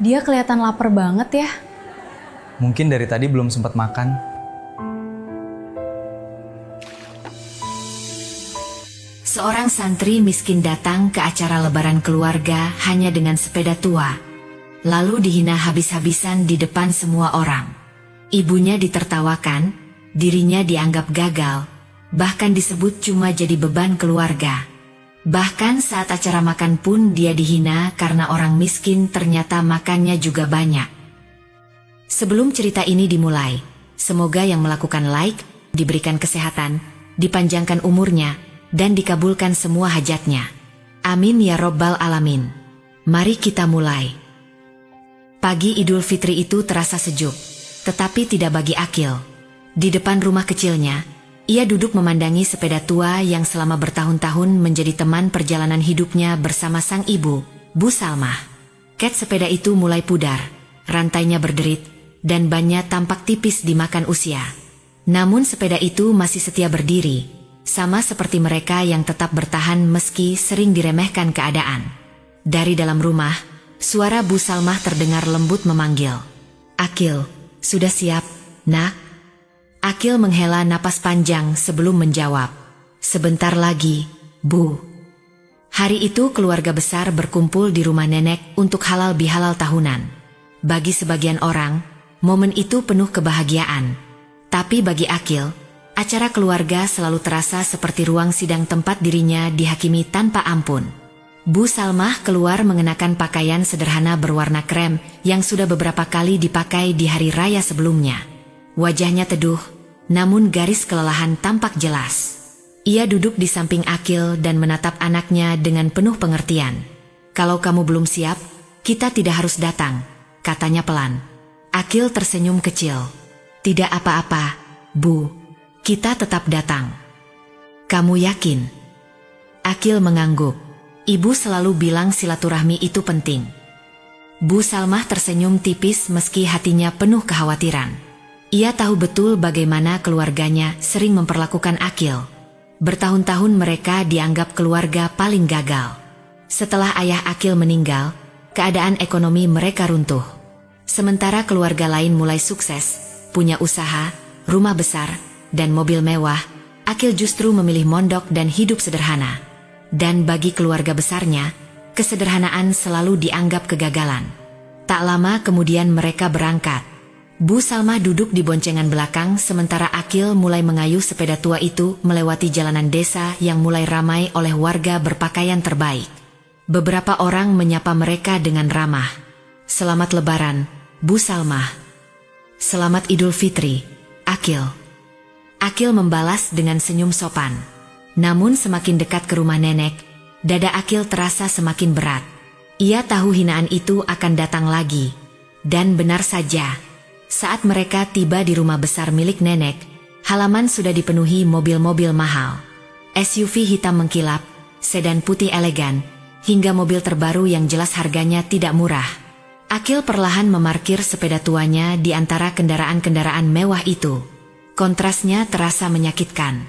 Dia kelihatan lapar banget ya. Mungkin dari tadi belum sempat makan. Seorang santri miskin datang ke acara lebaran keluarga hanya dengan sepeda tua. Lalu dihina habis-habisan di depan semua orang. Ibunya ditertawakan, dirinya dianggap gagal, bahkan disebut cuma jadi beban keluarga. Bahkan saat acara makan pun dia dihina karena orang miskin ternyata makannya juga banyak. Sebelum cerita ini dimulai, semoga yang melakukan like, diberikan kesehatan, dipanjangkan umurnya, dan dikabulkan semua hajatnya. Amin ya robbal alamin. Mari kita mulai. Pagi Idul Fitri itu terasa sejuk, tetapi tidak bagi Akil. Di depan rumah kecilnya, ia duduk memandangi sepeda tua yang selama bertahun-tahun menjadi teman perjalanan hidupnya bersama sang ibu, Bu Salmah. Ket sepeda itu mulai pudar, rantainya berderit, dan bannya tampak tipis dimakan usia. Namun sepeda itu masih setia berdiri, sama seperti mereka yang tetap bertahan meski sering diremehkan keadaan. Dari dalam rumah, suara Bu Salmah terdengar lembut memanggil. "Akil, sudah siap, nak?" Akil menghela napas panjang sebelum menjawab. "Sebentar lagi, Bu." Hari itu keluarga besar berkumpul di rumah nenek untuk halal bihalal tahunan. Bagi sebagian orang, momen itu penuh kebahagiaan. Tapi bagi Akil, acara keluarga selalu terasa seperti ruang sidang tempat dirinya dihakimi tanpa ampun. Bu Salmah keluar mengenakan pakaian sederhana berwarna krem yang sudah beberapa kali dipakai di hari raya sebelumnya. Wajahnya teduh, namun garis kelelahan tampak jelas. Ia duduk di samping Akil dan menatap anaknya dengan penuh pengertian. "Kalau kamu belum siap, kita tidak harus datang," katanya pelan. Akil tersenyum kecil. "Tidak apa-apa, Bu. Kita tetap datang." "Kamu yakin?" Akil mengangguk. Ibu selalu bilang silaturahmi itu penting. Bu Salmah tersenyum tipis meski hatinya penuh kekhawatiran. Ia tahu betul bagaimana keluarganya sering memperlakukan Akil. Bertahun-tahun mereka dianggap keluarga paling gagal. Setelah ayah Akil meninggal, keadaan ekonomi mereka runtuh. Sementara keluarga lain mulai sukses, punya usaha, rumah besar, dan mobil mewah, Akil justru memilih mondok dan hidup sederhana. Dan bagi keluarga besarnya, kesederhanaan selalu dianggap kegagalan. Tak lama kemudian mereka berangkat. Bu Salmah duduk di boncengan belakang sementara Akil mulai mengayuh sepeda tua itu melewati jalanan desa yang mulai ramai oleh warga berpakaian terbaik. Beberapa orang menyapa mereka dengan ramah. "Selamat Lebaran, Bu Salmah." "Selamat Idul Fitri, Akil." Akil membalas dengan senyum sopan. Namun semakin dekat ke rumah nenek, dada Akil terasa semakin berat. Ia tahu hinaan itu akan datang lagi. Dan benar saja, saat mereka tiba di rumah besar milik nenek, halaman sudah dipenuhi mobil-mobil mahal. SUV hitam mengkilap, sedan putih elegan, hingga mobil terbaru yang jelas harganya tidak murah. Akil perlahan memarkir sepeda tuanya di antara kendaraan-kendaraan mewah itu. Kontrasnya terasa menyakitkan.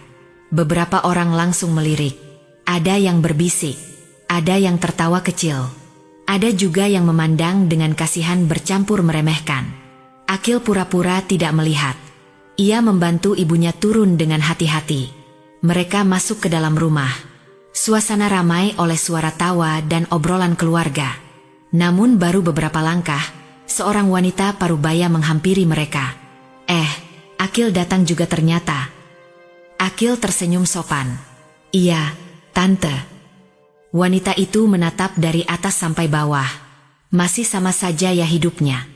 Beberapa orang langsung melirik. Ada yang berbisik, ada yang tertawa kecil. Ada juga yang memandang dengan kasihan bercampur meremehkan. Akil pura-pura tidak melihat. Ia membantu ibunya turun dengan hati-hati. Mereka masuk ke dalam rumah. Suasana ramai oleh suara tawa dan obrolan keluarga. Namun baru beberapa langkah, seorang wanita parubaya menghampiri mereka. Akil datang juga ternyata." Akil tersenyum sopan. "Iya, Tante." Wanita itu menatap dari atas sampai bawah. Masih sama saja ya hidupnya.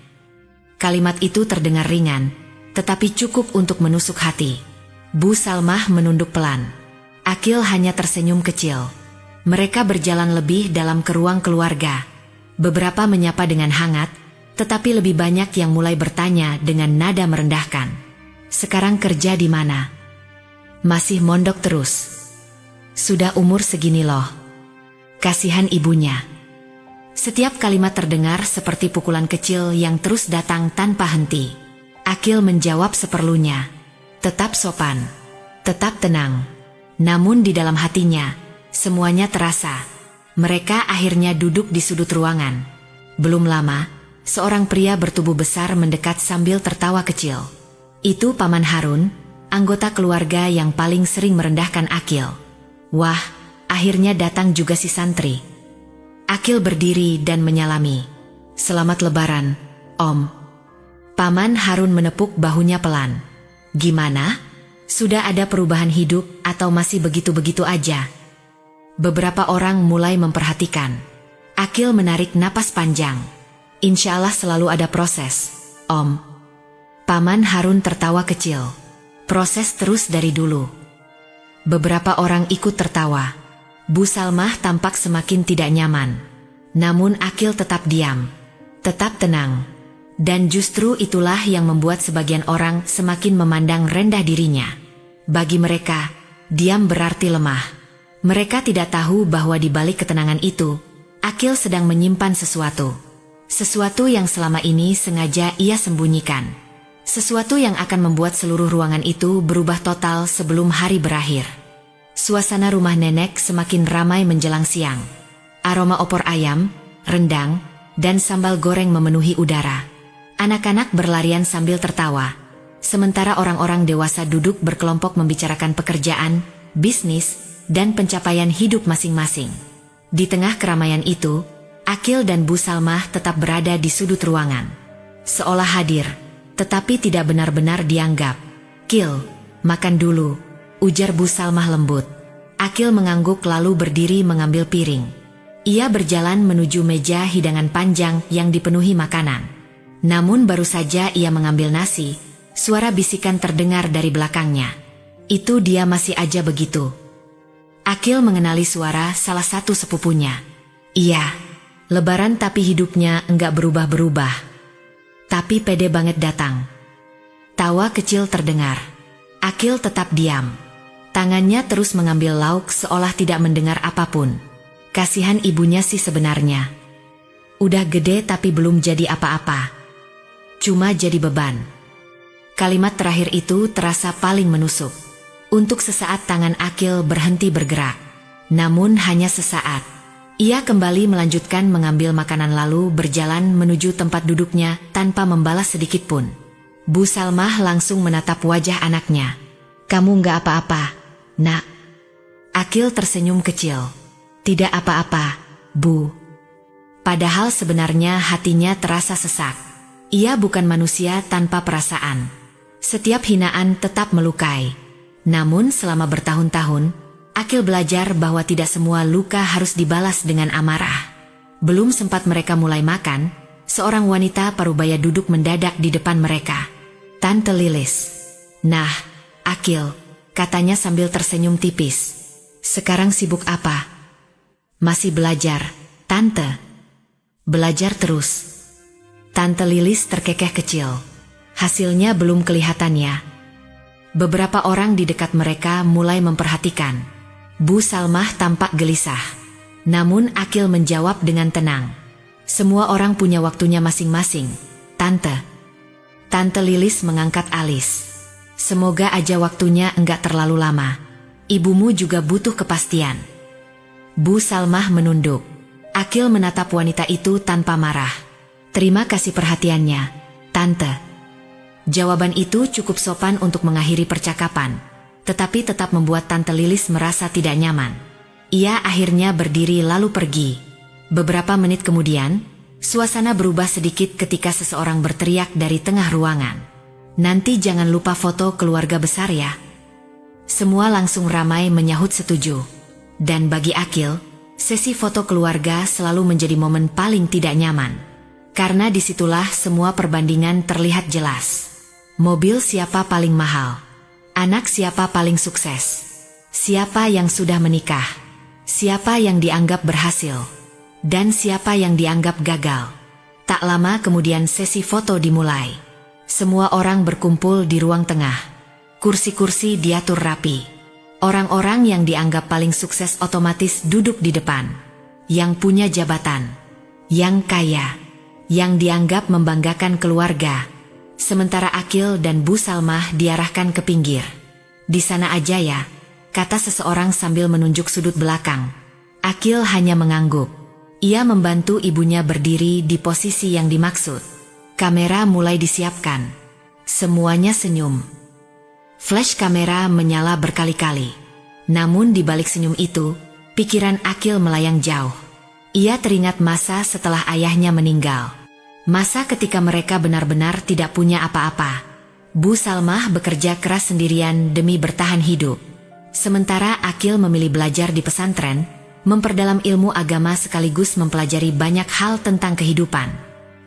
Kalimat itu terdengar ringan, tetapi cukup untuk menusuk hati. Bu Salmah menunduk pelan. Akil hanya tersenyum kecil. Mereka berjalan lebih dalam ke ruang keluarga. Beberapa menyapa dengan hangat, tetapi lebih banyak yang mulai bertanya dengan nada merendahkan. "Sekarang kerja di mana?" "Masih mondok terus." "Sudah umur segini loh." Kasihan ibunya. Setiap kalimat terdengar seperti pukulan kecil yang terus datang tanpa henti. Akil menjawab seperlunya. Tetap sopan, tetap tenang. Namun di dalam hatinya, semuanya terasa. Mereka akhirnya duduk di sudut ruangan. Belum lama, seorang pria bertubuh besar mendekat sambil tertawa kecil. Itu Paman Harun, anggota keluarga yang paling sering merendahkan Akil. Wah, akhirnya datang juga si santri. Akil berdiri dan menyalami. Selamat Lebaran, Om. Paman Harun menepuk bahunya pelan. Gimana? Sudah ada perubahan hidup atau masih begitu-begitu aja? Beberapa orang mulai memperhatikan. Akil menarik napas panjang. Insya Allah selalu ada proses, Om. Paman Harun tertawa kecil. Proses terus dari dulu. Beberapa orang ikut tertawa. Bu Salmah tampak semakin tidak nyaman. Namun Akil tetap diam. Tetap tenang. Dan justru itulah yang membuat sebagian orang semakin memandang rendah dirinya. Bagi mereka, diam berarti lemah. Mereka tidak tahu bahwa di balik ketenangan itu, Akil sedang menyimpan sesuatu. Sesuatu yang selama ini sengaja ia sembunyikan. Sesuatu yang akan membuat seluruh ruangan itu berubah total sebelum hari berakhir. Suasana rumah nenek semakin ramai menjelang siang. Aroma opor ayam, rendang, dan sambal goreng memenuhi udara. Anak-anak berlarian sambil tertawa. Sementara orang-orang dewasa duduk berkelompok membicarakan pekerjaan, bisnis, dan pencapaian hidup masing-masing. Di tengah keramaian itu, Akil dan Bu Salmah tetap berada di sudut ruangan. Seolah hadir, tetapi tidak benar-benar dianggap. "Kil, makan dulu," ujar Bu Salmah lembut. Akil mengangguk lalu berdiri mengambil piring. Ia berjalan menuju meja hidangan panjang yang dipenuhi makanan. Namun baru saja ia mengambil nasi, suara bisikan terdengar dari belakangnya. Itu dia masih aja begitu. Akil mengenali suara salah satu sepupunya. Iya, Lebaran tapi hidupnya enggak berubah-berubah. Tapi pede banget datang. Tawa kecil terdengar. Akil tetap diam. Tangannya terus mengambil lauk seolah tidak mendengar apapun. Kasihan ibunya sih sebenarnya. Udah gede tapi belum jadi apa-apa. Cuma jadi beban. Kalimat terakhir itu terasa paling menusuk. Untuk sesaat tangan Akil berhenti bergerak. Namun hanya sesaat. Ia kembali melanjutkan mengambil makanan lalu berjalan menuju tempat duduknya tanpa membalas sedikit pun. Bu Salmah langsung menatap wajah anaknya. "Kamu nggak apa-apa, Nak?" Akil tersenyum kecil. "Tidak apa-apa, Bu." Padahal sebenarnya hatinya terasa sesak. Ia bukan manusia tanpa perasaan. Setiap hinaan tetap melukai. Namun selama bertahun-tahun, Akil belajar bahwa tidak semua luka harus dibalas dengan amarah. Belum sempat mereka mulai makan, seorang wanita parubaya duduk mendadak di depan mereka. "Tante Lilis." "Nah, Akil," katanya sambil tersenyum tipis. "Sekarang sibuk apa?" "Masih belajar, Tante." "Belajar terus?" Tante Lilis terkekeh kecil. Hasilnya belum kelihatannya. Beberapa orang di dekat mereka mulai memperhatikan. Bu Salmah tampak gelisah. Namun Akil menjawab dengan tenang. "Semua orang punya waktunya masing-masing, Tante." Tante Lilis mengangkat alis. "Semoga aja waktunya enggak terlalu lama. Ibumu juga butuh kepastian." Bu Salmah menunduk. Akil menatap wanita itu tanpa marah. "Terima kasih perhatiannya, Tante." Jawaban itu cukup sopan untuk mengakhiri percakapan. Tetapi tetap membuat Tante Lilis merasa tidak nyaman. Ia akhirnya berdiri lalu pergi. Beberapa menit kemudian, suasana berubah sedikit ketika seseorang berteriak dari tengah ruangan. "Nanti jangan lupa foto keluarga besar ya." Semua langsung ramai menyahut setuju. Dan bagi Akil, sesi foto keluarga selalu menjadi momen paling tidak nyaman. Karena disitulah semua perbandingan terlihat jelas. Mobil siapa paling mahal? Anak siapa paling sukses? Siapa yang sudah menikah? Siapa yang dianggap berhasil? Dan siapa yang dianggap gagal? Tak lama kemudian sesi foto dimulai. Semua orang berkumpul di ruang tengah. Kursi-kursi diatur rapi. Orang-orang yang dianggap paling sukses otomatis duduk di depan. Yang punya jabatan. Yang kaya. Yang dianggap membanggakan keluarga. Sementara Akil dan Bu Salmah diarahkan ke pinggir. "Di sana aja ya," kata seseorang sambil menunjuk sudut belakang. Akil hanya mengangguk. Ia membantu ibunya berdiri di posisi yang dimaksud. Kamera mulai disiapkan. Semuanya senyum. Flash kamera menyala berkali-kali. Namun di balik senyum itu, pikiran Akil melayang jauh. Ia teringat masa setelah ayahnya meninggal. Masa ketika mereka benar-benar tidak punya apa-apa. Bu Salmah bekerja keras sendirian demi bertahan hidup. Sementara Akil memilih belajar di pesantren, memperdalam ilmu agama sekaligus mempelajari banyak hal tentang kehidupan.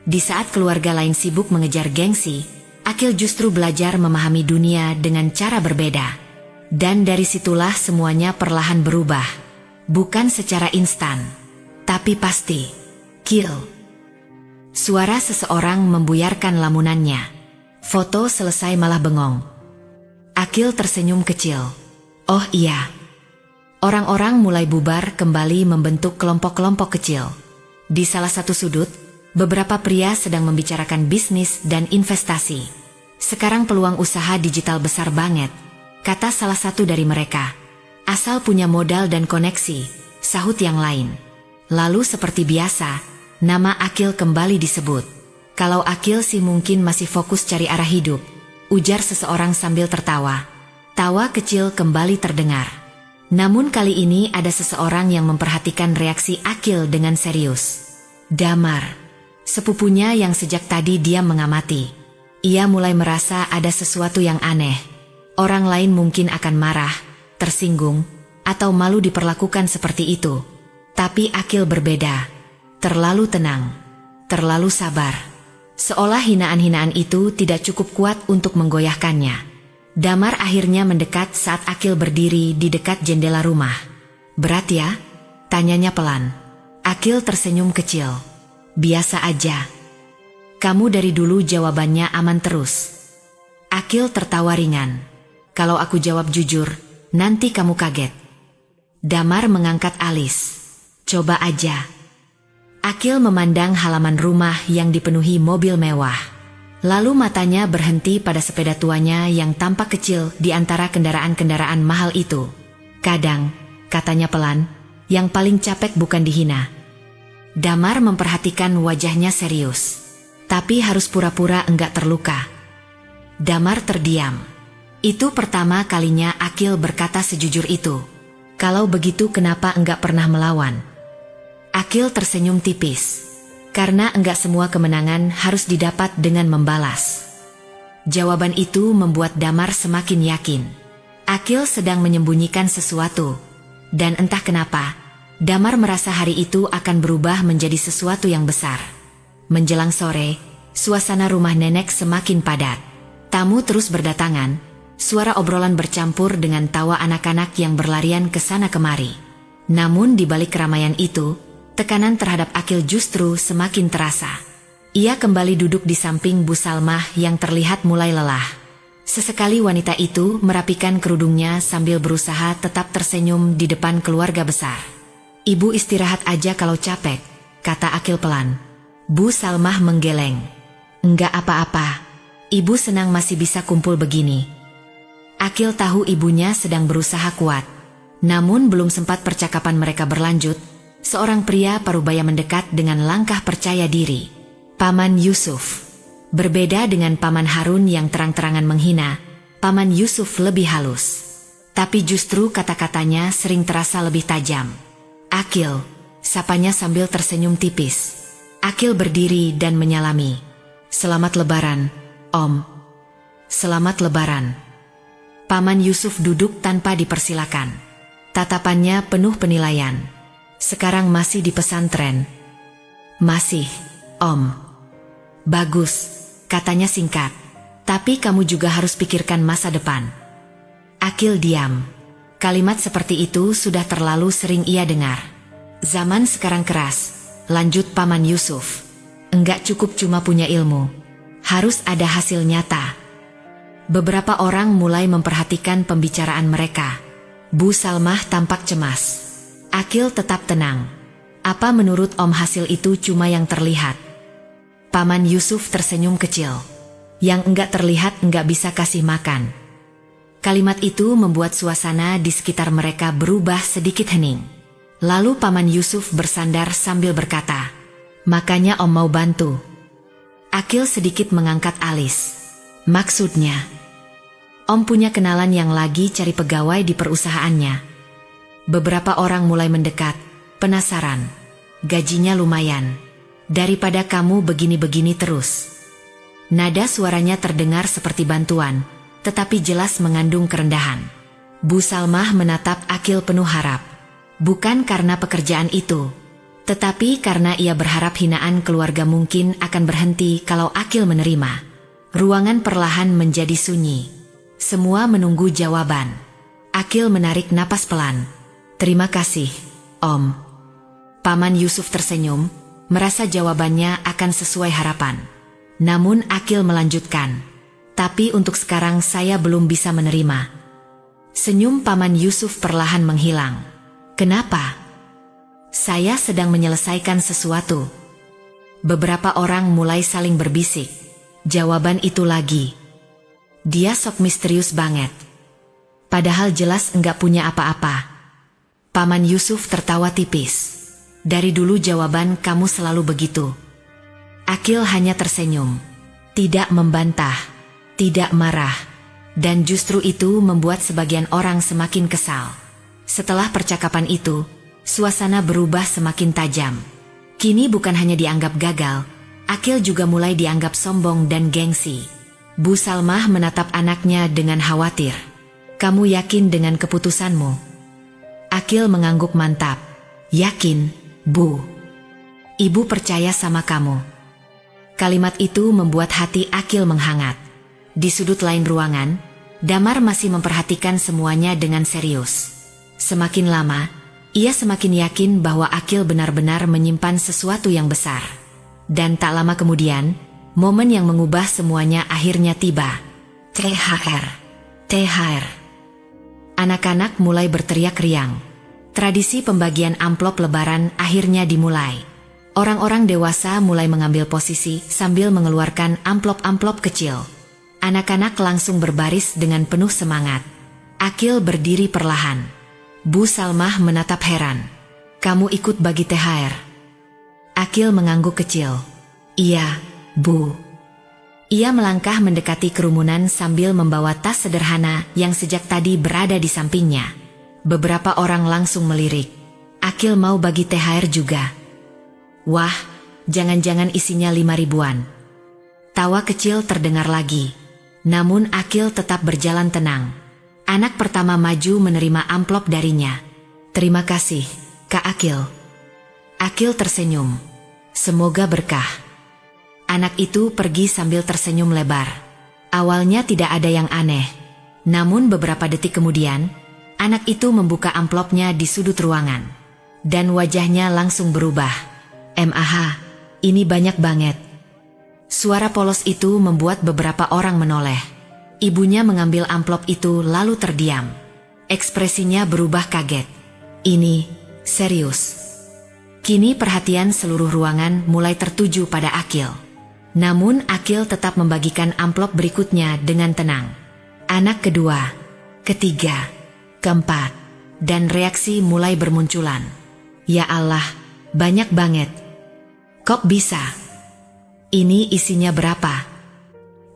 Di saat keluarga lain sibuk mengejar gengsi, Akil justru belajar memahami dunia dengan cara berbeda. Dan dari situlah semuanya perlahan berubah. Bukan secara instan, tapi pasti. Kill. Suara seseorang membuyarkan lamunannya. Foto selesai malah bengong. Akil tersenyum kecil. Oh iya. Orang-orang mulai bubar kembali membentuk kelompok-kelompok kecil. Di salah satu sudut, beberapa pria sedang membicarakan bisnis dan investasi. Sekarang peluang usaha digital besar banget, kata salah satu dari mereka. Asal punya modal dan koneksi, sahut yang lain. Lalu seperti biasa, nama Akil kembali disebut. Kalau Akil sih mungkin masih fokus cari arah hidup, ujar seseorang sambil tertawa. Tawa kecil kembali terdengar. Namun kali ini ada seseorang yang memperhatikan reaksi Akil dengan serius. Damar, sepupunya yang sejak tadi diam mengamati. Ia mulai merasa ada sesuatu yang aneh. Orang lain mungkin akan marah, tersinggung, atau malu diperlakukan seperti itu. Tapi Akil berbeda. Terlalu tenang, terlalu sabar. Seolah hinaan-hinaan itu tidak cukup kuat untuk menggoyahkannya. Damar akhirnya mendekat saat Akil berdiri di dekat jendela rumah. Berat ya? Tanyanya pelan. Akil tersenyum kecil. Biasa aja. Kamu dari dulu jawabannya aman terus. Akil tertawa ringan. Kalau aku jawab jujur, nanti kamu kaget. Damar mengangkat alis. Coba aja. Akil memandang halaman rumah yang dipenuhi mobil mewah. Lalu matanya berhenti pada sepeda tuanya yang tampak kecil di antara kendaraan-kendaraan mahal itu. Kadang, katanya pelan, yang paling capek bukan dihina. Damar memperhatikan wajahnya serius. Tapi harus pura-pura enggak terluka. Damar terdiam. Itu pertama kalinya Akil berkata sejujur itu. Kalau begitu kenapa enggak pernah melawan? Akil tersenyum tipis. Karena enggak semua kemenangan harus didapat dengan membalas. Jawaban itu membuat Damar semakin yakin. Akil sedang menyembunyikan sesuatu. Dan entah kenapa, Damar merasa hari itu akan berubah menjadi sesuatu yang besar. Menjelang sore, suasana rumah nenek semakin padat. Tamu terus berdatangan, suara obrolan bercampur dengan tawa anak-anak yang berlarian ke sana kemari. Namun di balik keramaian itu, tekanan terhadap Akil justru semakin terasa. Ia kembali duduk di samping Bu Salmah yang terlihat mulai lelah. Sesekali wanita itu merapikan kerudungnya sambil berusaha tetap tersenyum di depan keluarga besar. Ibu istirahat aja kalau capek, kata Akil pelan. Bu Salmah menggeleng. Enggak apa-apa, ibu senang masih bisa kumpul begini. Akil tahu ibunya sedang berusaha kuat. Namun belum sempat percakapan mereka berlanjut, seorang pria parubaya mendekat dengan langkah percaya diri. Paman Yusuf. Berbeda dengan Paman Harun yang terang-terangan menghina, Paman Yusuf lebih halus. Tapi justru kata-katanya sering terasa lebih tajam. Akil, sapanya sambil tersenyum tipis. Akil berdiri dan menyalami. Selamat Lebaran, Om. Selamat Lebaran. Paman Yusuf duduk tanpa dipersilakan. Tatapannya penuh penilaian. Sekarang masih di pesantren? Masih, Om. Bagus, katanya singkat. Tapi kamu juga harus pikirkan masa depan. Akil diam. Kalimat seperti itu sudah terlalu sering ia dengar. Zaman sekarang keras, lanjut Paman Yusuf. Enggak cukup cuma punya ilmu. Harus ada hasil nyata. Beberapa orang mulai memperhatikan pembicaraan mereka. Bu Salmah tampak cemas. Akil tetap tenang. Apa menurut Om hasil itu cuma yang terlihat? Paman Yusuf tersenyum kecil. Yang enggak terlihat enggak bisa kasih makan. Kalimat itu membuat suasana di sekitar mereka berubah sedikit hening. Lalu Paman Yusuf bersandar sambil berkata, "Makanya Om mau bantu." Akil sedikit mengangkat alis. "Maksudnya?" "Om punya kenalan yang lagi cari pegawai di perusahaannya. Beberapa orang mulai mendekat, penasaran. Gajinya lumayan. Daripada kamu begini-begini terus." Nada suaranya terdengar seperti bantuan, tetapi jelas mengandung kerendahan. Bu Salmah menatap Akil penuh harap. Bukan karena pekerjaan itu, tetapi karena ia berharap hinaan keluarga mungkin akan berhenti kalau Akil menerima. Ruangan perlahan menjadi sunyi. Semua menunggu jawaban. Akil menarik napas pelan. "Terima kasih, Om." Paman Yusuf tersenyum, merasa jawabannya akan sesuai harapan. Namun Akil melanjutkan, "Tapi untuk sekarang saya belum bisa menerima." Senyum Paman Yusuf perlahan menghilang. "Kenapa?" "Saya sedang menyelesaikan sesuatu." Beberapa orang mulai saling berbisik. Jawaban itu lagi. "Dia sok misterius banget. Padahal jelas enggak punya apa-apa." Paman Yusuf tertawa tipis. "Dari dulu jawaban kamu selalu begitu." Akil hanya tersenyum. Tidak membantah, tidak marah. Dan justru itu membuat sebagian orang semakin kesal. Setelah percakapan itu, suasana berubah semakin tajam. Kini bukan hanya dianggap gagal, Akil juga mulai dianggap sombong dan gengsi. Bu Salmah menatap anaknya dengan khawatir. "Kamu yakin dengan keputusanmu?" Akil mengangguk mantap. "Yakin, Bu. Ibu percaya sama kamu." Kalimat itu membuat hati Akil menghangat. Di sudut lain ruangan, Damar masih memperhatikan semuanya dengan serius. Semakin lama, ia semakin yakin bahwa Akil benar-benar menyimpan sesuatu yang besar. Dan tak lama kemudian, momen yang mengubah semuanya akhirnya tiba. THR. THR. Anak-anak mulai berteriak riang. Tradisi pembagian amplop lebaran akhirnya dimulai. Orang-orang dewasa mulai mengambil posisi sambil mengeluarkan amplop-amplop kecil. Anak-anak langsung berbaris dengan penuh semangat. Akil berdiri perlahan. Bu Salmah menatap heran. "Kamu ikut bagi THR?" Akil mengangguk kecil. "Iya, Bu." Ia melangkah mendekati kerumunan sambil membawa tas sederhana yang sejak tadi berada di sampingnya. Beberapa orang langsung melirik. Akil mau bagi THR juga. "Wah, jangan-jangan isinya 5 ribuan." Tawa kecil terdengar lagi. Namun Akil tetap berjalan tenang. Anak pertama maju menerima amplop darinya. "Terima kasih, Kak Akil." Akil tersenyum. "Semoga berkah." Anak itu pergi sambil tersenyum lebar. Awalnya tidak ada yang aneh. Namun beberapa detik kemudian, anak itu membuka amplopnya di sudut ruangan. Dan wajahnya langsung berubah. "MAH, ini banyak banget." Suara polos itu membuat beberapa orang menoleh. Ibunya mengambil amplop itu lalu terdiam. Ekspresinya berubah kaget. "Ini serius?" Kini perhatian seluruh ruangan mulai tertuju pada Akil. Namun Akil tetap membagikan amplop berikutnya dengan tenang. Anak kedua, ketiga, keempat, dan reaksi mulai bermunculan. "Ya Allah, banyak banget. Kok bisa? Ini isinya berapa?"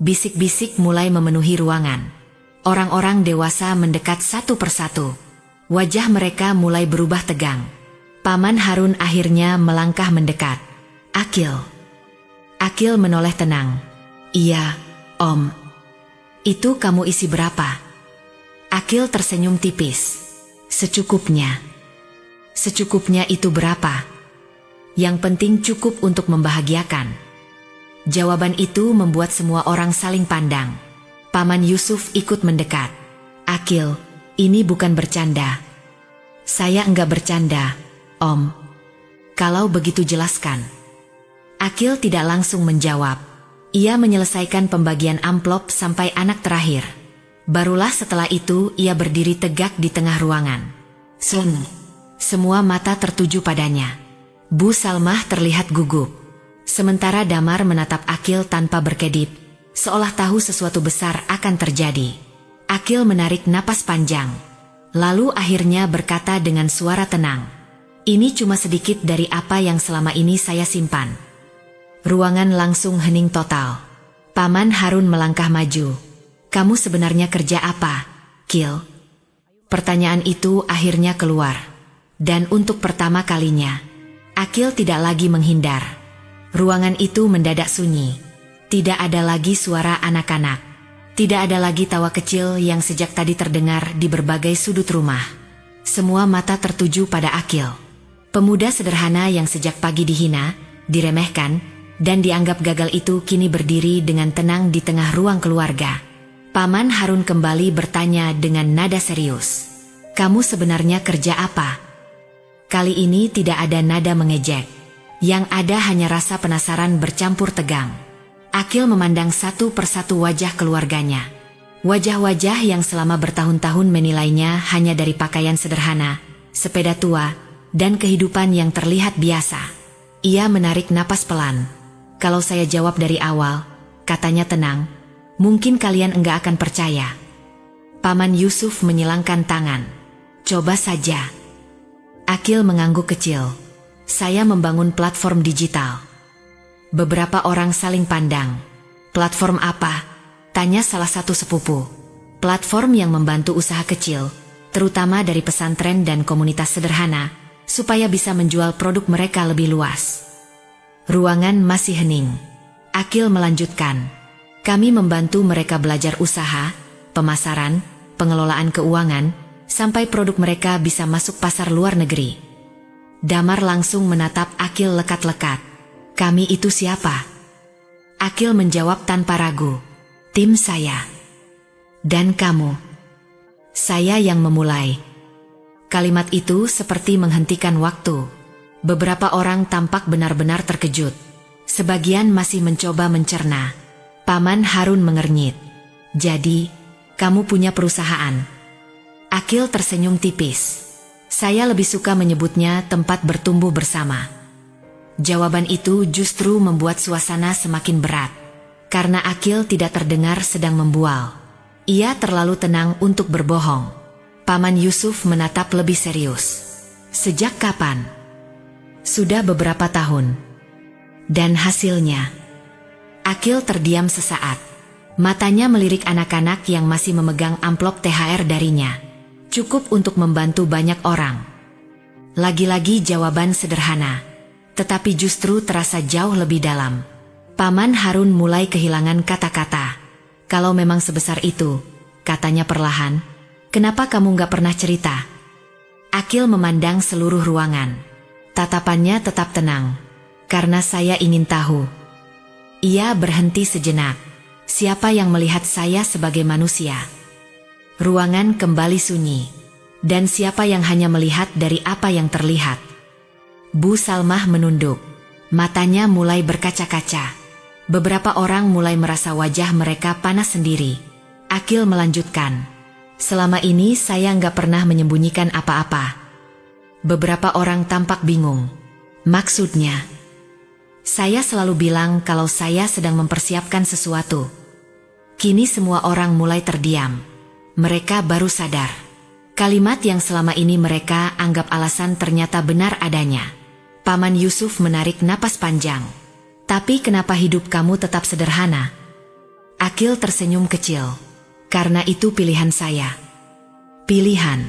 Bisik-bisik mulai memenuhi ruangan. Orang-orang dewasa mendekat satu persatu. Wajah mereka mulai berubah tegang. Paman Harun akhirnya melangkah mendekat. "Akil." Akil menoleh tenang. "Iya, Om." "Itu kamu isi berapa?" Akil tersenyum tipis. "Secukupnya." "Secukupnya itu berapa?" "Yang penting cukup untuk membahagiakan." Jawaban itu membuat semua orang saling pandang. Paman Yusuf ikut mendekat. "Akil, ini bukan bercanda." "Saya enggak bercanda, Om." "Kalau begitu jelaskan." Akil tidak langsung menjawab. Ia menyelesaikan pembagian amplop sampai anak terakhir. Barulah setelah itu ia berdiri tegak di tengah ruangan. Sun. Semua mata tertuju padanya. Bu Salmah terlihat gugup. Sementara Damar menatap Akil tanpa berkedip, seolah tahu sesuatu besar akan terjadi. Akil menarik napas panjang. Lalu akhirnya berkata dengan suara tenang. Ini cuma sedikit dari apa yang selama ini saya simpan. Ruangan langsung hening total. Paman Harun melangkah maju. Kamu sebenarnya kerja apa, Kil? Pertanyaan itu akhirnya keluar. Dan untuk pertama kalinya, Akil tidak lagi menghindar. Ruangan itu mendadak sunyi. Tidak ada lagi suara anak-anak. Tidak ada lagi tawa kecil yang sejak tadi terdengar di berbagai sudut rumah. Semua mata tertuju pada Akil. Pemuda sederhana yang sejak pagi dihina, diremehkan, dan dianggap gagal itu kini berdiri dengan tenang di tengah ruang keluarga. Paman Harun kembali bertanya dengan nada serius. Kamu sebenarnya kerja apa? Kali ini tidak ada nada mengejek. Yang ada hanya rasa penasaran bercampur tegang. Akil memandang satu persatu wajah keluarganya. Wajah-wajah yang selama bertahun-tahun menilainya hanya dari pakaian sederhana, sepeda tua, dan kehidupan yang terlihat biasa. Ia menarik napas pelan. Kalau saya jawab dari awal, katanya tenang, mungkin kalian enggak akan percaya. Paman Yusuf menyilangkan tangan. Coba saja. Akil mengangguk kecil. Saya membangun platform digital. Beberapa orang saling pandang. Platform apa? Tanya salah satu sepupu. Platform yang membantu usaha kecil, terutama dari pesantren dan komunitas sederhana, supaya bisa menjual produk mereka lebih luas. Ruangan masih hening. Akil melanjutkan. Kami membantu mereka belajar usaha, pemasaran, pengelolaan keuangan, sampai produk mereka bisa masuk pasar luar negeri. Damar langsung menatap Akil lekat-lekat. Kami itu siapa? Akil menjawab tanpa ragu. Tim saya. Dan kamu? Saya yang memulai. Kalimat itu seperti menghentikan waktu. Beberapa orang tampak benar-benar terkejut. Sebagian masih mencoba mencerna. Paman Harun mengernyit. Jadi, kamu punya perusahaan? Akil tersenyum tipis. Saya lebih suka menyebutnya tempat bertumbuh bersama. Jawaban itu justru membuat suasana semakin berat. Karena Akil tidak terdengar sedang membual. Ia terlalu tenang untuk berbohong. Paman Yusuf menatap lebih serius. Sejak kapan? Sudah beberapa tahun. Dan hasilnya? Akil terdiam sesaat. Matanya melirik anak-anak yang masih memegang amplop THR darinya. Cukup untuk membantu banyak orang. Lagi-lagi jawaban sederhana. Tetapi justru terasa jauh lebih dalam. Paman Harun mulai kehilangan kata-kata. Kalau memang sebesar itu, katanya perlahan, kenapa kamu gak pernah cerita? Akil memandang seluruh ruangan. Tatapannya tetap tenang. Karena saya ingin tahu. Ia berhenti sejenak. Siapa yang melihat saya sebagai manusia? Ruangan kembali sunyi. Dan siapa yang hanya melihat dari apa yang terlihat? Bu Salmah menunduk. Matanya mulai berkaca-kaca. Beberapa orang mulai merasa wajah mereka panas sendiri. Akil melanjutkan. Selama ini saya nggak pernah menyembunyikan apa-apa. Beberapa orang tampak bingung. Maksudnya? Saya selalu bilang kalau saya sedang mempersiapkan sesuatu. Kini semua orang mulai terdiam. Mereka baru sadar. Kalimat yang selama ini mereka anggap alasan ternyata benar adanya. Paman Yusuf menarik napas panjang. Tapi kenapa hidup kamu tetap sederhana? Akil tersenyum kecil. Karena itu pilihan saya. Pilihan.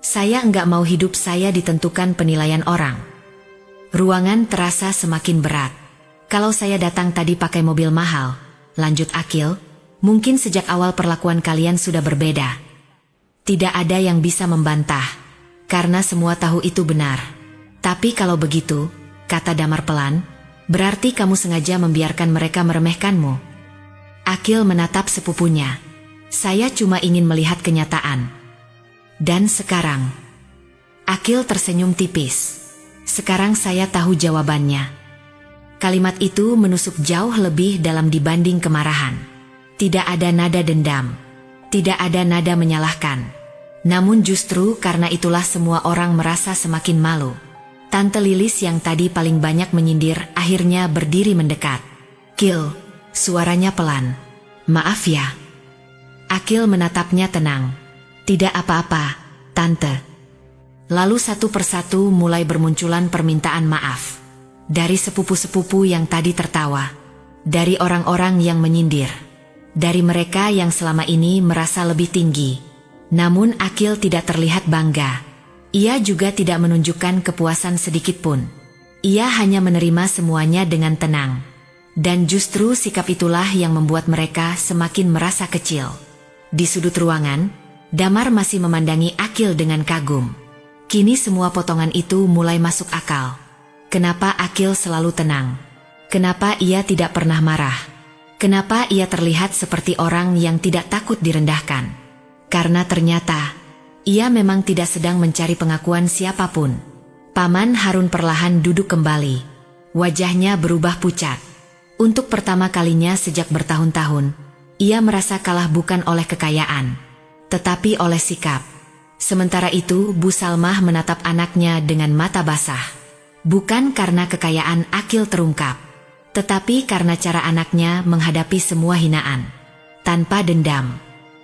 Saya enggak mau hidup saya ditentukan penilaian orang. Ruangan terasa semakin berat. Kalau saya datang tadi pakai mobil mahal, lanjut Akil, mungkin sejak awal perlakuan kalian sudah berbeda. Tidak ada yang bisa membantah, karena semua tahu itu benar. Tapi kalau begitu, kata Damar pelan, berarti kamu sengaja membiarkan mereka meremehkanmu. Akil menatap sepupunya. Saya cuma ingin melihat kenyataan. Dan sekarang? Akil tersenyum tipis. Sekarang saya tahu jawabannya. Kalimat itu menusuk jauh lebih dalam dibanding kemarahan. Tidak ada nada dendam. Tidak ada nada menyalahkan. Namun justru karena itulah semua orang merasa semakin malu. Tante Lilis yang tadi paling banyak menyindir akhirnya berdiri mendekat. Kil, suaranya pelan. Maaf ya. Akil menatapnya tenang. Tidak apa-apa, Tante. Lalu satu persatu mulai bermunculan permintaan maaf. Dari sepupu-sepupu yang tadi tertawa. Dari orang-orang yang menyindir. Dari mereka yang selama ini merasa lebih tinggi. Namun Akil tidak terlihat bangga. Ia juga tidak menunjukkan kepuasan sedikitpun. Ia hanya menerima semuanya dengan tenang. Dan justru sikap itulah yang membuat mereka semakin merasa kecil. Di sudut ruangan, Damar masih memandangi Akil dengan kagum. Kini semua potongan itu mulai masuk akal. Kenapa Akil selalu tenang? Kenapa ia tidak pernah marah? Kenapa ia terlihat seperti orang yang tidak takut direndahkan? Karena ternyata, ia memang tidak sedang mencari pengakuan siapapun. Paman Harun perlahan duduk kembali. Wajahnya berubah pucat. Untuk pertama kalinya sejak bertahun-tahun, ia merasa kalah bukan oleh kekayaan, tetapi oleh sikap. Sementara itu, Bu Salmah menatap anaknya dengan mata basah. Bukan karena kekayaan Akil terungkap, tetapi karena cara anaknya menghadapi semua hinaan. Tanpa dendam,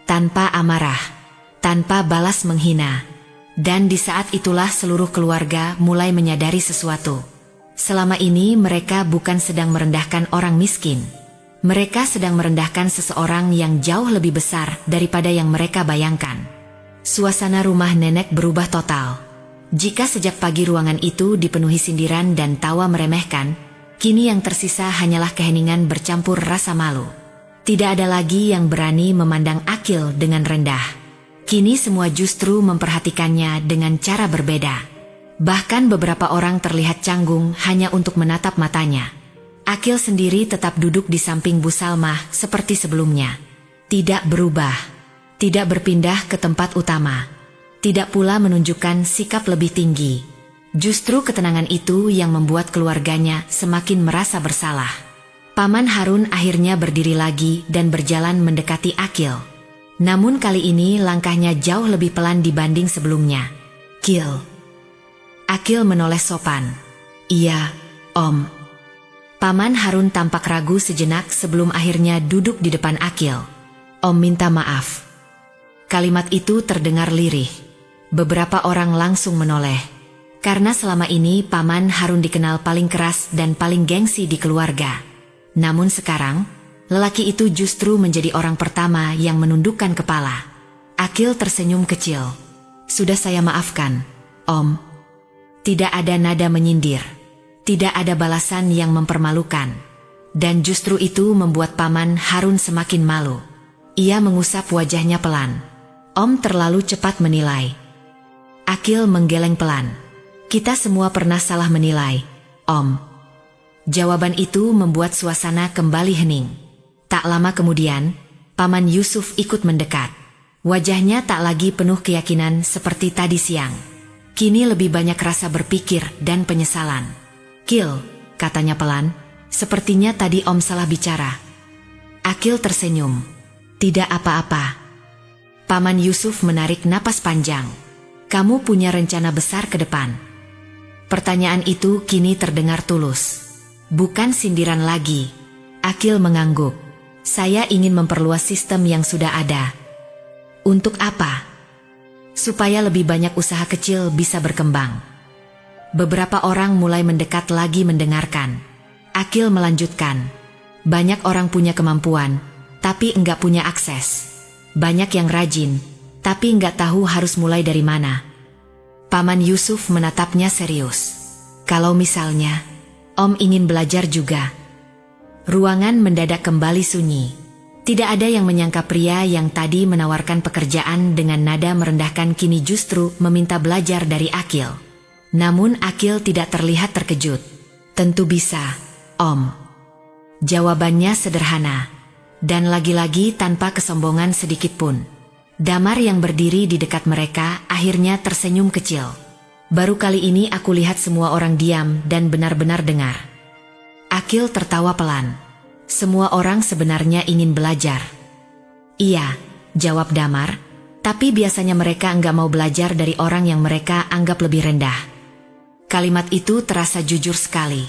tanpa amarah, tanpa balas menghina. Dan di saat itulah seluruh keluarga mulai menyadari sesuatu. Selama ini mereka bukan sedang merendahkan orang miskin. Mereka sedang merendahkan seseorang yang jauh lebih besar daripada yang mereka bayangkan. Suasana rumah nenek berubah total. Jika sejak pagi ruangan itu dipenuhi sindiran dan tawa meremehkan, kini yang tersisa hanyalah keheningan bercampur rasa malu. Tidak ada lagi yang berani memandang Akil dengan rendah. Kini semua justru memperhatikannya dengan cara berbeda. Bahkan beberapa orang terlihat canggung hanya untuk menatap matanya. Akil sendiri tetap duduk di samping Bu Salmah seperti sebelumnya. Tidak berubah. Tidak berpindah ke tempat utama. Tidak pula menunjukkan sikap lebih tinggi. Justru ketenangan itu yang membuat keluarganya semakin merasa bersalah. Paman Harun akhirnya berdiri lagi dan berjalan mendekati Akil. Namun kali ini langkahnya jauh lebih pelan dibanding sebelumnya. "Kil." Akil menoleh sopan. "Iya, Om." Paman Harun tampak ragu sejenak sebelum akhirnya duduk di depan Akil. "Om minta maaf." Kalimat itu terdengar lirih. Beberapa orang langsung menoleh. Karena selama ini Paman Harun dikenal paling keras dan paling gengsi di keluarga. Namun sekarang, lelaki itu justru menjadi orang pertama yang menundukkan kepala. Akil tersenyum kecil. "Sudah saya maafkan, Om." Tidak ada nada menyindir. Tidak ada balasan yang mempermalukan. Dan justru itu membuat Paman Harun semakin malu. Ia mengusap wajahnya pelan. "Om terlalu cepat menilai." Akil menggeleng pelan. "Kita semua pernah salah menilai, Om." Jawaban itu membuat suasana kembali hening. Tak lama kemudian, Paman Yusuf ikut mendekat. Wajahnya tak lagi penuh keyakinan seperti tadi siang. Kini lebih banyak rasa berpikir dan penyesalan. "Kil," katanya pelan, "sepertinya tadi Om salah bicara." Akil tersenyum. "Tidak apa-apa." Paman Yusuf menarik napas panjang. "Kamu punya rencana besar ke depan." Pertanyaan itu kini terdengar tulus. Bukan sindiran lagi. Akil mengangguk. "Saya ingin memperluas sistem yang sudah ada." "Untuk apa?" "Supaya lebih banyak usaha kecil bisa berkembang." Beberapa orang mulai mendekat lagi mendengarkan. Akil melanjutkan. "Banyak orang punya kemampuan, tapi enggak punya akses. Banyak yang rajin, tapi enggak tahu harus mulai dari mana." Paman Yusuf menatapnya serius. "Kalau misalnya, Om ingin belajar juga." Ruangan mendadak kembali sunyi. Tidak ada yang menyangka pria yang tadi menawarkan pekerjaan dengan nada merendahkan kini justru meminta belajar dari Akil. Namun Akil tidak terlihat terkejut. "Tentu bisa, Om." Jawabannya sederhana. Dan lagi-lagi tanpa kesombongan sedikitpun. Damar yang berdiri di dekat mereka akhirnya tersenyum kecil. "Baru kali ini aku lihat semua orang diam dan benar-benar dengar." Akil tertawa pelan. "Semua orang sebenarnya ingin belajar." "Iya," jawab Damar, "tapi biasanya mereka enggak mau belajar dari orang yang mereka anggap lebih rendah." Kalimat itu terasa jujur sekali.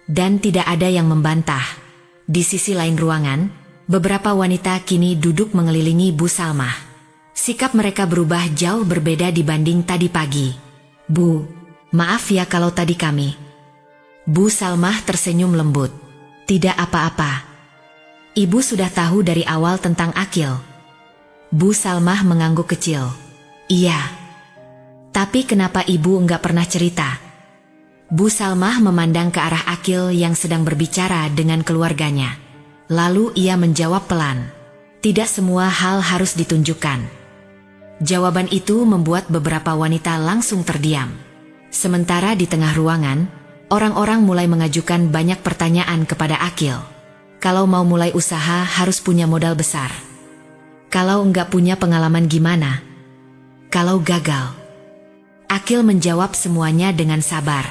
Dan tidak ada yang membantah. Di sisi lain ruangan, beberapa wanita kini duduk mengelilingi Bu Salmah. Sikap mereka berubah jauh berbeda dibanding tadi pagi. Bu, maaf ya kalau tadi kami. Bu Salmah tersenyum lembut. Tidak apa-apa. Ibu sudah tahu dari awal tentang Akil. Bu Salmah mengangguk kecil. Iya. Tapi kenapa ibu enggak pernah cerita? Bu Salmah memandang ke arah Akil yang sedang berbicara dengan keluarganya. Lalu ia menjawab pelan. Tidak semua hal harus ditunjukkan. Jawaban itu membuat beberapa wanita langsung terdiam. Sementara di tengah ruangan, orang-orang mulai mengajukan banyak pertanyaan kepada Akil. Kalau mau mulai usaha harus punya modal besar. Kalau enggak punya pengalaman gimana? Kalau gagal? Akil menjawab semuanya dengan sabar.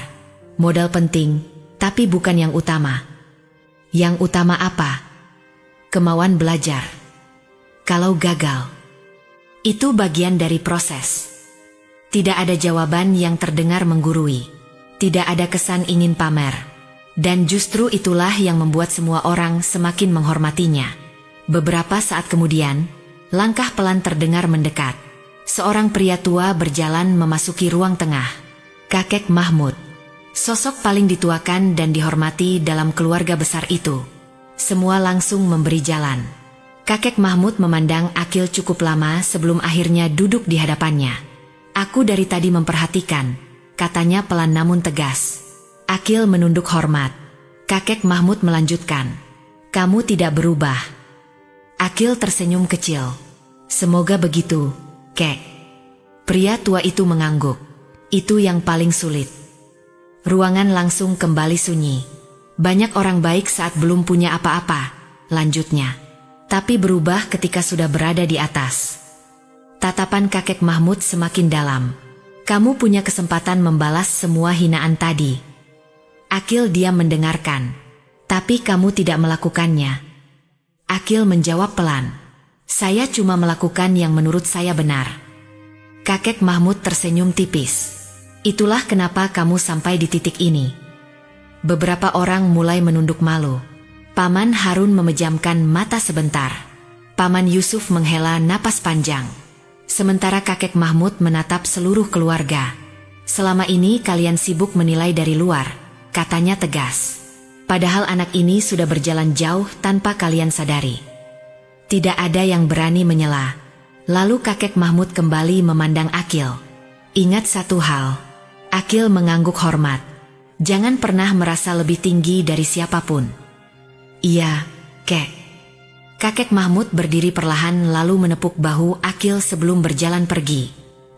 Modal penting, tapi bukan yang utama. Yang utama apa? Kemauan belajar. Kalau gagal, itu bagian dari proses. Tidak ada jawaban yang terdengar menggurui. Tidak ada kesan ingin pamer. Dan justru itulah yang membuat semua orang semakin menghormatinya. Beberapa saat kemudian, langkah pelan terdengar mendekat. Seorang pria tua berjalan memasuki ruang tengah. Kakek Mahmud. Sosok paling dituakan dan dihormati dalam keluarga besar itu. Semua langsung memberi jalan. Kakek Mahmud memandang Akil cukup lama sebelum akhirnya duduk di hadapannya. Aku dari tadi memperhatikan, katanya pelan namun tegas. Akil menunduk hormat. Kakek Mahmud melanjutkan. Kamu tidak berubah. Akil tersenyum kecil. Semoga begitu, Kek. Pria tua itu mengangguk. Itu yang paling sulit. Ruangan langsung kembali sunyi. Banyak orang baik saat belum punya apa-apa, lanjutnya. Tapi berubah ketika sudah berada di atas. Tatapan kakek Mahmud semakin dalam. Kamu punya kesempatan membalas semua hinaan tadi. Akil diam mendengarkan. Tapi kamu tidak melakukannya. Akil menjawab pelan. Saya cuma melakukan yang menurut saya benar. Kakek Mahmud tersenyum tipis. Itulah kenapa kamu sampai di titik ini. Beberapa orang mulai menunduk malu. Paman Harun memejamkan mata sebentar. Paman Yusuf menghela napas panjang. Sementara kakek Mahmud menatap seluruh keluarga. Selama ini kalian sibuk menilai dari luar, katanya tegas. Padahal anak ini sudah berjalan jauh tanpa kalian sadari. Tidak ada yang berani menyela. Lalu kakek Mahmud kembali memandang Akil. Ingat satu hal. Akil mengangguk hormat. Jangan pernah merasa lebih tinggi dari siapapun. Iya, Kek. Kakek Mahmud berdiri perlahan lalu menepuk bahu Akil sebelum berjalan pergi.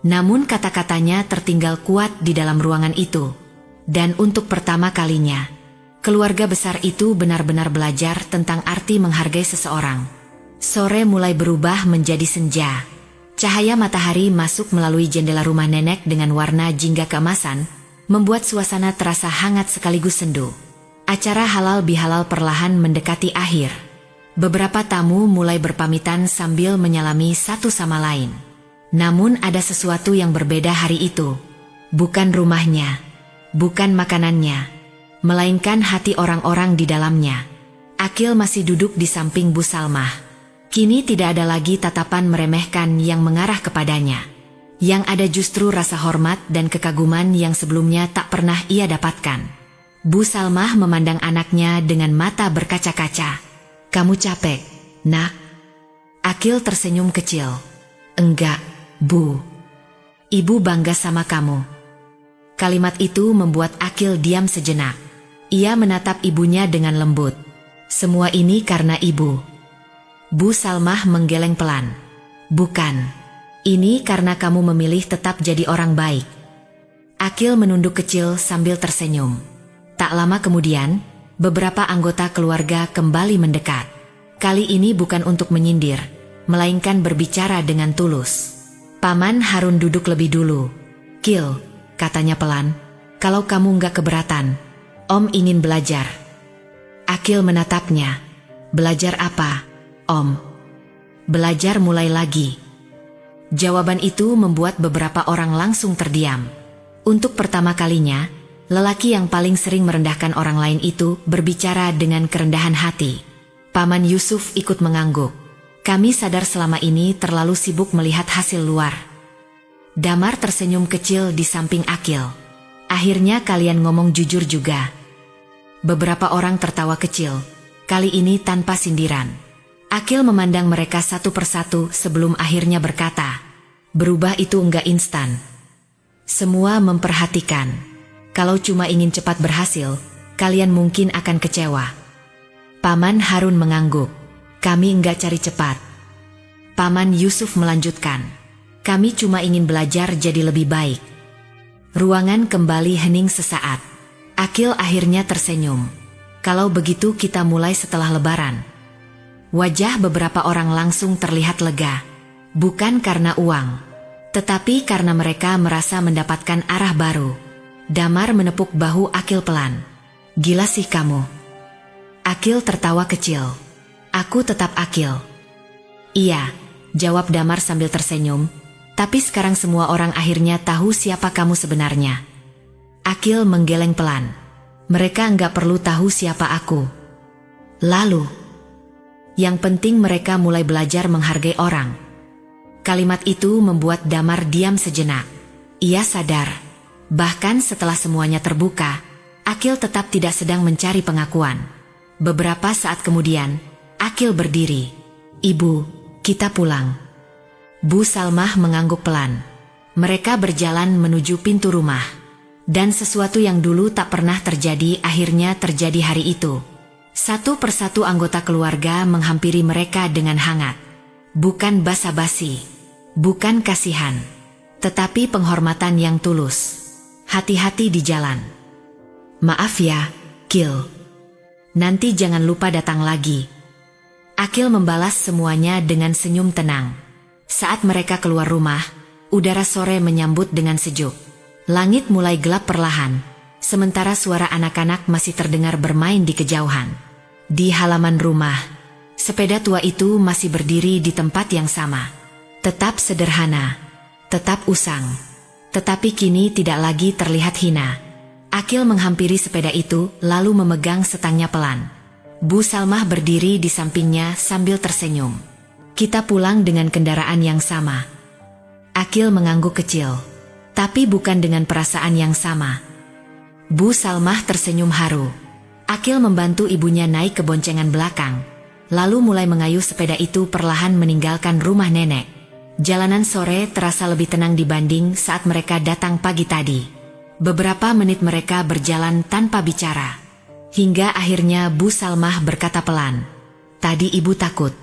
Namun kata-katanya tertinggal kuat di dalam ruangan itu. Dan untuk pertama kalinya, keluarga besar itu benar-benar belajar tentang arti menghargai seseorang. Sore mulai berubah menjadi senja. Cahaya matahari masuk melalui jendela rumah nenek dengan warna jingga keemasan, membuat suasana terasa hangat sekaligus sendu. Acara halal bihalal perlahan mendekati akhir. Beberapa tamu mulai berpamitan sambil menyalami satu sama lain. Namun ada sesuatu yang berbeda hari itu. Bukan rumahnya, bukan makanannya, melainkan hati orang-orang di dalamnya. Akil masih duduk di samping Bu Salmah. Kini tidak ada lagi tatapan meremehkan yang mengarah kepadanya. Yang ada justru rasa hormat dan kekaguman yang sebelumnya tak pernah ia dapatkan. Bu Salmah memandang anaknya dengan mata berkaca-kaca. Kamu capek, nak? Akil tersenyum kecil. Enggak, Bu. Ibu bangga sama kamu. Kalimat itu membuat Akil diam sejenak. Ia menatap ibunya dengan lembut. Semua ini karena ibu. Bu Salmah menggeleng pelan. Bukan. Ini karena kamu memilih tetap jadi orang baik. Akil menunduk kecil sambil tersenyum. Tak lama kemudian, beberapa anggota keluarga kembali mendekat. Kali ini bukan untuk menyindir, melainkan berbicara dengan tulus. Paman Harun duduk lebih dulu. Kil, katanya pelan, kalau kamu nggak keberatan, Om ingin belajar. Akil menatapnya. Belajar apa, Om? Belajar mulai lagi. Jawaban itu membuat beberapa orang langsung terdiam. Untuk pertama kalinya, lelaki yang paling sering merendahkan orang lain itu berbicara dengan kerendahan hati. Paman Yusuf ikut mengangguk. Kami sadar selama ini terlalu sibuk melihat hasil luar. Damar tersenyum kecil di samping Akil. Akhirnya kalian ngomong jujur juga. Beberapa orang tertawa kecil, kali ini tanpa sindiran. Akil memandang mereka satu persatu sebelum akhirnya berkata, berubah itu enggak instan. Semua memperhatikan. Kalau cuma ingin cepat berhasil, kalian mungkin akan kecewa. Paman Harun mengangguk. Kami enggak cari cepat. Paman Yusuf melanjutkan. Kami cuma ingin belajar jadi lebih baik. Ruangan kembali hening sesaat. Akil akhirnya tersenyum. Kalau begitu kita mulai setelah lebaran. Wajah beberapa orang langsung terlihat lega. Bukan karena uang, tetapi karena mereka merasa mendapatkan arah baru. Damar menepuk bahu Akil pelan. Gila sih kamu. Akil tertawa kecil. Aku tetap Akil. Iya, jawab Damar sambil tersenyum. Tapi sekarang semua orang akhirnya tahu siapa kamu sebenarnya. Akil menggeleng pelan. Mereka nggak perlu tahu siapa aku. Lalu, yang penting mereka mulai belajar menghargai orang. Kalimat itu membuat Damar diam sejenak. Ia sadar, bahkan setelah semuanya terbuka, Akil tetap tidak sedang mencari pengakuan. Beberapa saat kemudian, Akil berdiri. Ibu, kita pulang. Bu Salmah mengangguk pelan. Mereka berjalan menuju pintu rumah. Dan sesuatu yang dulu tak pernah terjadi akhirnya terjadi hari itu. Satu persatu anggota keluarga menghampiri mereka dengan hangat. Bukan basa-basi, bukan kasihan, tetapi penghormatan yang tulus. Hati-hati di jalan. Maaf ya, Kil. Nanti jangan lupa datang lagi. Akil membalas semuanya dengan senyum tenang. Saat mereka keluar rumah, udara sore menyambut dengan sejuk. Langit mulai gelap perlahan, sementara suara anak-anak masih terdengar bermain di kejauhan. Di halaman rumah, sepeda tua itu masih berdiri di tempat yang sama. Tetap sederhana, tetap usang, tetapi kini tidak lagi terlihat hina. Akil menghampiri sepeda itu lalu memegang setangnya pelan. Bu Salmah berdiri di sampingnya sambil tersenyum. Kita pulang dengan kendaraan yang sama. Akil mengangguk kecil. Tapi bukan dengan perasaan yang sama. Bu Salmah tersenyum haru. Akil membantu ibunya naik ke boncengan belakang, lalu mulai mengayuh sepeda itu perlahan meninggalkan rumah nenek. Jalanan sore terasa lebih tenang dibanding saat mereka datang pagi tadi. Beberapa menit mereka berjalan tanpa bicara. Hingga akhirnya Bu Salmah berkata pelan, "Tadi ibu takut."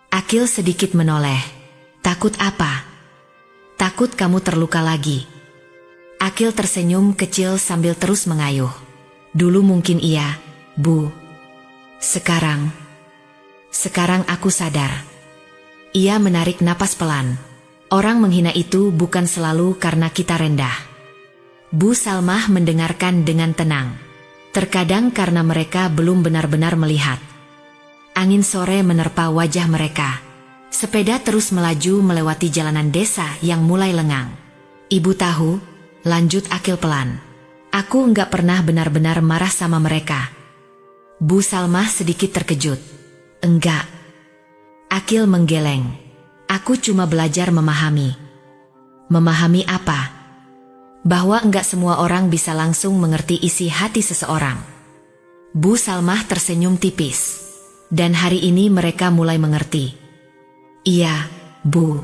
Akil sedikit menoleh. "Takut apa?" "Takut kamu terluka lagi." Akil tersenyum kecil sambil terus mengayuh. "Dulu mungkin iya, Bu. Sekarang aku sadar." Ia menarik napas pelan. Orang menghina itu bukan selalu karena kita rendah. Bu Salmah mendengarkan dengan tenang. Terkadang karena mereka belum benar-benar melihat. Angin sore menerpa wajah mereka. Sepeda terus melaju melewati jalanan desa yang mulai lengang. "Ibu tahu," lanjut Akil pelan, "aku enggak pernah benar-benar marah sama mereka." Bu Salmah sedikit terkejut. "Enggak." Akil menggeleng. "Aku cuma belajar memahami." "Memahami apa?" "Bahwa enggak semua orang bisa langsung mengerti isi hati seseorang." Bu Salmah tersenyum tipis. "Dan hari ini mereka mulai mengerti." "Iya, Bu."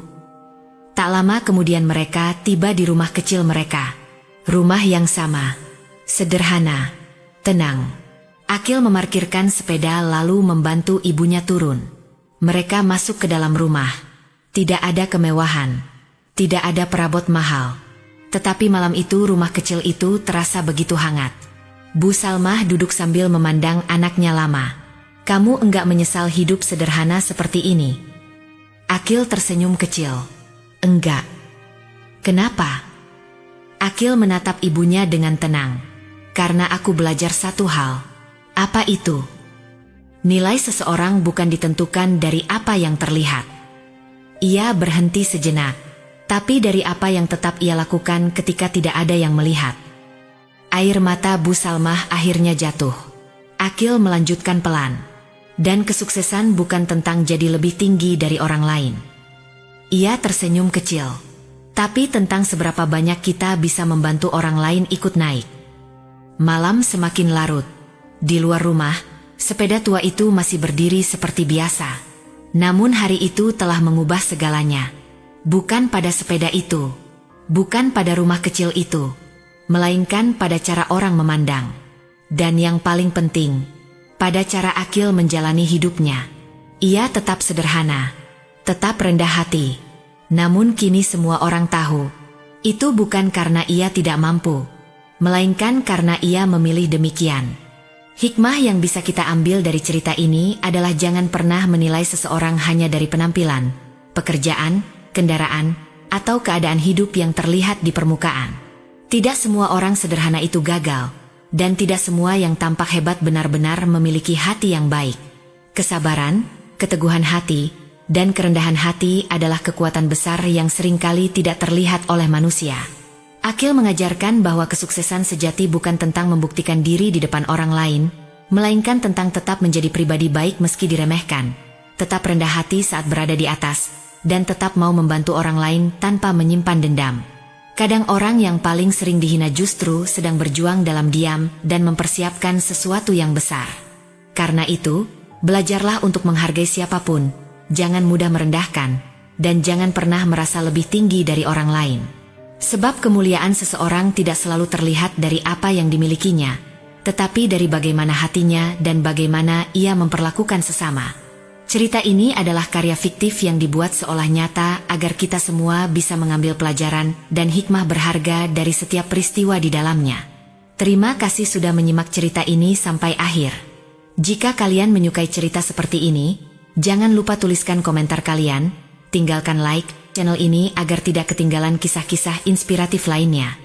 Tak lama kemudian mereka tiba di rumah kecil mereka. Rumah yang sama, sederhana, tenang. Akil memarkirkan sepeda lalu membantu ibunya turun. Mereka masuk ke dalam rumah. Tidak ada kemewahan, tidak ada perabot mahal. Tetapi malam itu rumah kecil itu terasa begitu hangat. Bu Salmah duduk sambil memandang anaknya lama. "Kamu enggak menyesal hidup sederhana seperti ini?" Akil tersenyum kecil. "Enggak." "Kenapa?" Akil menatap ibunya dengan tenang. "Karena aku belajar satu hal." "Apa itu?" "Nilai seseorang bukan ditentukan dari apa yang terlihat." Ia berhenti sejenak. "Tapi dari apa yang tetap ia lakukan ketika tidak ada yang melihat." Air mata Bu Salmah akhirnya jatuh. Akil melanjutkan pelan. "Dan kesuksesan bukan tentang jadi lebih tinggi dari orang lain." Ia tersenyum kecil. tapi tentang seberapa banyak kita bisa membantu orang lain ikut naik. Malam semakin larut. Di luar rumah, sepeda tua itu masih berdiri seperti biasa. Namun hari itu telah mengubah segalanya. Bukan pada sepeda itu, bukan pada rumah kecil itu, melainkan pada cara orang memandang. Dan yang paling penting, pada cara Akil menjalani hidupnya. Ia tetap sederhana, tetap rendah hati. Namun kini semua orang tahu, itu bukan karena ia tidak mampu, melainkan karena ia memilih demikian. Hikmah yang bisa kita ambil dari cerita ini adalah jangan pernah menilai seseorang hanya dari penampilan, pekerjaan, kendaraan, atau keadaan hidup yang terlihat di permukaan. Tidak semua orang sederhana itu gagal, dan tidak semua yang tampak hebat benar-benar memiliki hati yang baik. Kesabaran, keteguhan hati, dan kerendahan hati adalah kekuatan besar yang seringkali tidak terlihat oleh manusia. Akil mengajarkan bahwa kesuksesan sejati bukan tentang membuktikan diri di depan orang lain, melainkan tentang tetap menjadi pribadi baik meski diremehkan, tetap rendah hati saat berada di atas, dan tetap mau membantu orang lain tanpa menyimpan dendam. Kadang orang yang paling sering dihina justru sedang berjuang dalam diam dan mempersiapkan sesuatu yang besar. Karena itu, belajarlah untuk menghargai siapapun, jangan mudah merendahkan, dan jangan pernah merasa lebih tinggi dari orang lain. Sebab kemuliaan seseorang tidak selalu terlihat dari apa yang dimilikinya, tetapi dari bagaimana hatinya dan bagaimana ia memperlakukan sesama. Cerita ini adalah karya fiktif yang dibuat seolah nyata agar kita semua bisa mengambil pelajaran dan hikmah berharga dari setiap peristiwa di dalamnya. Terima kasih sudah menyimak cerita ini sampai akhir. Jika kalian menyukai cerita seperti ini, jangan lupa tuliskan komentar kalian, tinggalkan like channel ini agar tidak ketinggalan kisah-kisah inspiratif lainnya.